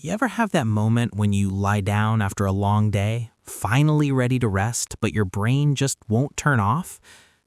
You ever have that moment when you lie down after a long day, finally ready to rest, but your brain just won't turn off?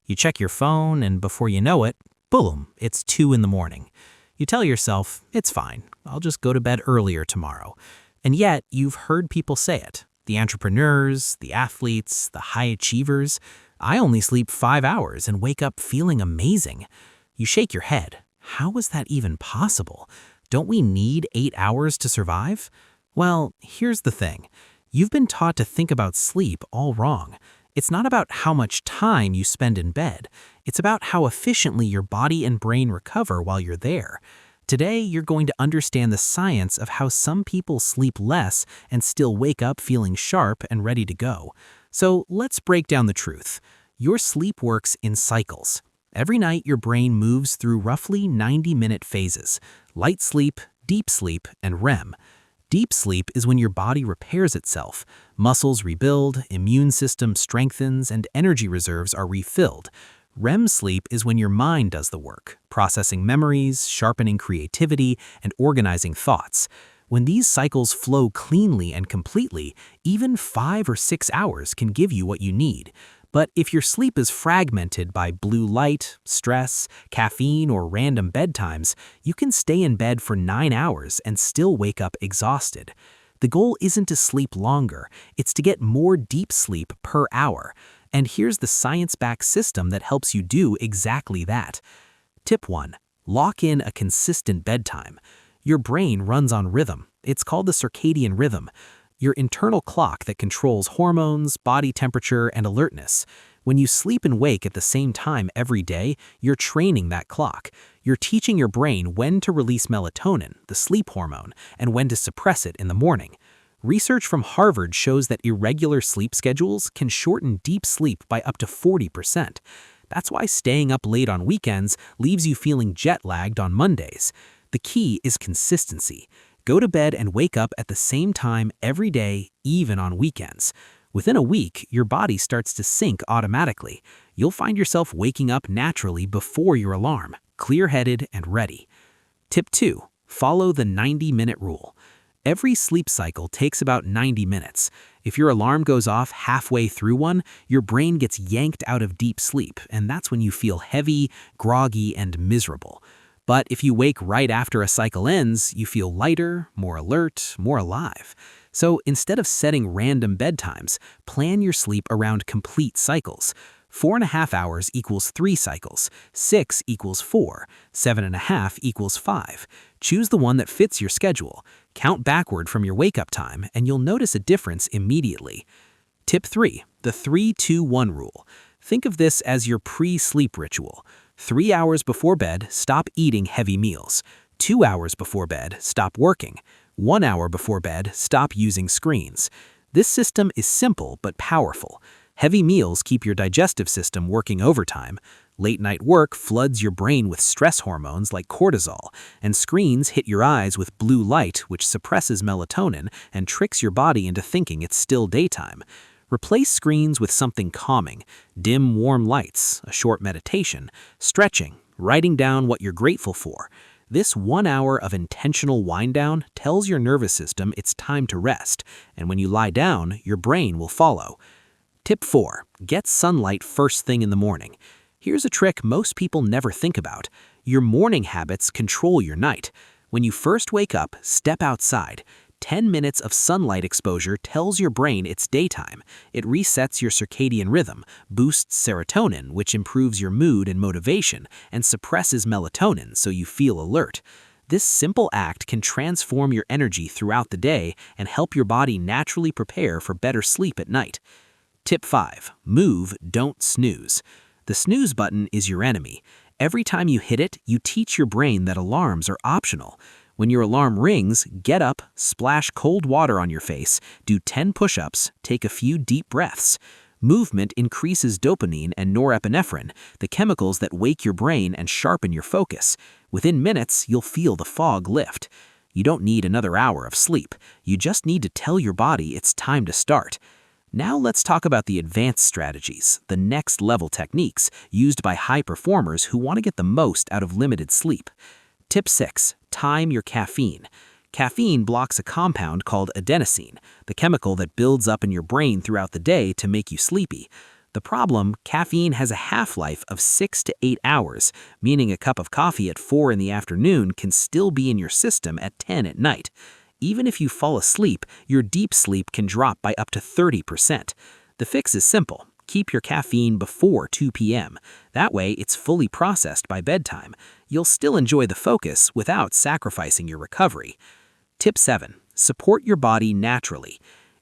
You check your phone, and before you know it, boom, it's 2 in the morning. You tell yourself, it's fine, I'll just go to bed earlier tomorrow. And yet, you've heard people say it. The entrepreneurs, the athletes, the high achievers. I only sleep 5 hours and wake up feeling amazing. You shake your head. How is that even possible? Don't we need 8 hours to survive? Well, here's the thing. You've been taught to think about sleep all wrong. It's not about how much time you spend in bed. It's about how efficiently your body and brain recover while you're there. Today, you're going to understand the science of how some people sleep less and still wake up feeling sharp and ready to go. So let's break down the truth. Your sleep works in cycles. Every night, your brain moves through roughly 90-minute phases: light sleep, deep sleep, and REM. Deep sleep is when your body repairs itself, muscles rebuild, immune system strengthens, and energy reserves are refilled. REM sleep is when your mind does the work, processing memories, sharpening creativity, and organizing thoughts. When these cycles flow cleanly and completely, even 5 or 6 hours can give you what you need. But if your sleep is fragmented by blue light, stress, caffeine, or random bedtimes, you can stay in bed for 9 hours and still wake up exhausted. The goal isn't to sleep longer, it's to get more deep sleep per hour. And here's the science-backed system that helps you do exactly that. Tip 1. Lock in a consistent bedtime. Your brain runs on rhythm. It's called the circadian rhythm, your internal clock that controls hormones, body temperature, and alertness. When you sleep and wake at the same time every day, you're training that clock. You're teaching your brain when to release melatonin, the sleep hormone, and when to suppress it in the morning. Research from Harvard shows that irregular sleep schedules can shorten deep sleep by up to 40%. That's why staying up late on weekends leaves you feeling jet-lagged on Mondays. The key is consistency. Go to bed and wake up at the same time every day, even on weekends. Within a week, your body starts to sync automatically. You'll find yourself waking up naturally before your alarm, clear-headed and ready. Tip 2. Follow the 90-minute rule. Every sleep cycle takes about 90 minutes. If your alarm goes off halfway through one, your brain gets yanked out of deep sleep, and that's when you feel heavy, groggy, and miserable. But if you wake right after a cycle ends, you feel lighter, more alert, more alive. So instead of setting random bedtimes, plan your sleep around complete cycles. 4.5 hours equals 3 cycles, 6 equals 4, 7.5 equals 5. Choose the one that fits your schedule. Count backward from your wake-up time, and you'll notice a difference immediately. Tip 3. The 3-2-1 rule. Think of this as your pre-sleep ritual. 3 hours before bed, stop eating heavy meals. 2 hours before bed, stop working. 1 hour before bed, stop using screens. This system is simple but powerful. Heavy meals keep your digestive system working overtime. Late-night work floods your brain with stress hormones like cortisol, and screens hit your eyes with blue light, which suppresses melatonin and tricks your body into thinking it's still daytime. Replace screens with something calming: dim, warm lights, a short meditation, stretching, writing down what you're grateful for. This 1 hour of intentional wind-down tells your nervous system it's time to rest, and when you lie down, your brain will follow. Tip 4. Get sunlight first thing in the morning. Here's a trick most people never think about. Your morning habits control your night. When you first wake up, step outside. 10 minutes of sunlight exposure tells your brain it's daytime. It resets your circadian rhythm, boosts serotonin, which improves your mood and motivation, and suppresses melatonin so you feel alert. This simple act can transform your energy throughout the day and help your body naturally prepare for better sleep at night. Tip 5. Move, don't snooze. The snooze button is your enemy. Every time you hit it, you teach your brain that alarms are optional. When your alarm rings, get up, splash cold water on your face, do 10 push-ups, take a few deep breaths. Movement increases dopamine and norepinephrine, the chemicals that wake your brain and sharpen your focus. Within minutes, you'll feel the fog lift. You don't need another hour of sleep. You just need to tell your body it's time to start. Now let's talk about the advanced strategies, the next-level techniques used by high performers who want to get the most out of limited sleep. Tip 6. Time your caffeine. Caffeine blocks a compound called adenosine, the chemical that builds up in your brain throughout the day to make you sleepy. The problem, caffeine has a half-life of 6 to 8 hours, meaning a cup of coffee at 4 in the afternoon can still be in your system at 10 at night. Even if you fall asleep, your deep sleep can drop by up to 30%. The fix is simple. Keep your caffeine before 2 p.m. That way, it's fully processed by bedtime. You'll still enjoy the focus without sacrificing your recovery. Tip 7. Support your body naturally.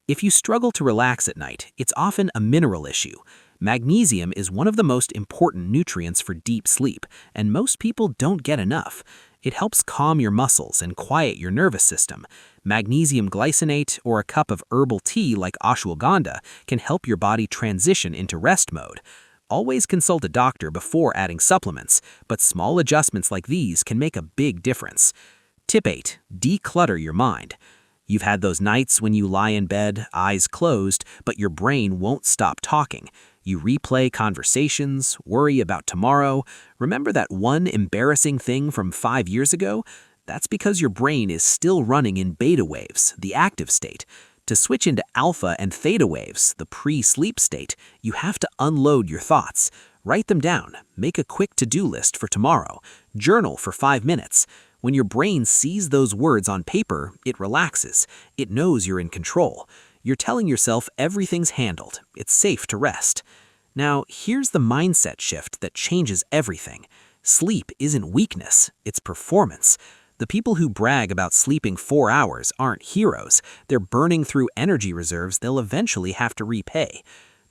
If you struggle to relax at night, it's often a mineral issue. Magnesium is one of the most important nutrients for deep sleep, and most people don't get enough. It helps calm your muscles and quiet your nervous system. Magnesium glycinate or a cup of herbal tea like ashwagandha can help your body transition into rest mode. Always consult a doctor before adding supplements, but small adjustments like these can make a big difference. Tip 8. Declutter your mind. You've had those nights when you lie in bed, eyes closed, but your brain won't stop talking. You replay conversations, worry about tomorrow. Remember that one embarrassing thing from 5 years ago? That's because your brain is still running in beta waves, the active state. To switch into alpha and theta waves, the pre-sleep state, you have to unload your thoughts. Write them down, make a quick to-do list for tomorrow, journal for 5 minutes. When your brain sees those words on paper, it relaxes. It knows you're in control. You're telling yourself everything's handled. It's safe to rest. Now, here's the mindset shift that changes everything. Sleep isn't weakness, it's performance. The people who brag about sleeping 4 hours aren't heroes. They're burning through energy reserves they'll eventually have to repay.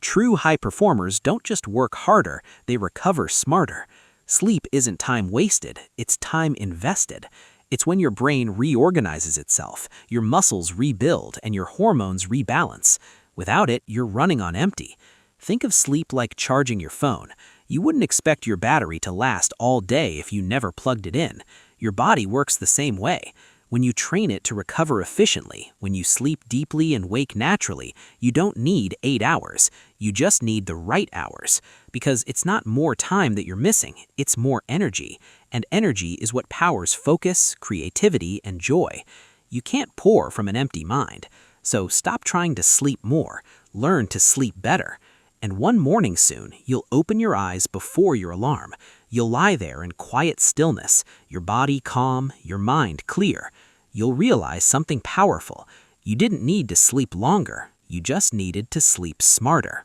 True high performers don't just work harder, they recover smarter. Sleep isn't time wasted, it's time invested. It's when your brain reorganizes itself, your muscles rebuild, and your hormones rebalance. Without it, you're running on empty. Think of sleep like charging your phone. You wouldn't expect your battery to last all day if you never plugged it in. Your body works the same way. When you train it to recover efficiently, when you sleep deeply and wake naturally, you don't need 8 hours. You just need the right hours. Because it's not more time that you're missing, it's more energy. And energy is what powers focus, creativity, and joy. You can't pour from an empty mind. So stop trying to sleep more. Learn to sleep better. And one morning soon, you'll open your eyes before your alarm. You'll lie there in quiet stillness, your body calm, your mind clear. You'll realize something powerful. You didn't need to sleep longer. You just needed to sleep smarter.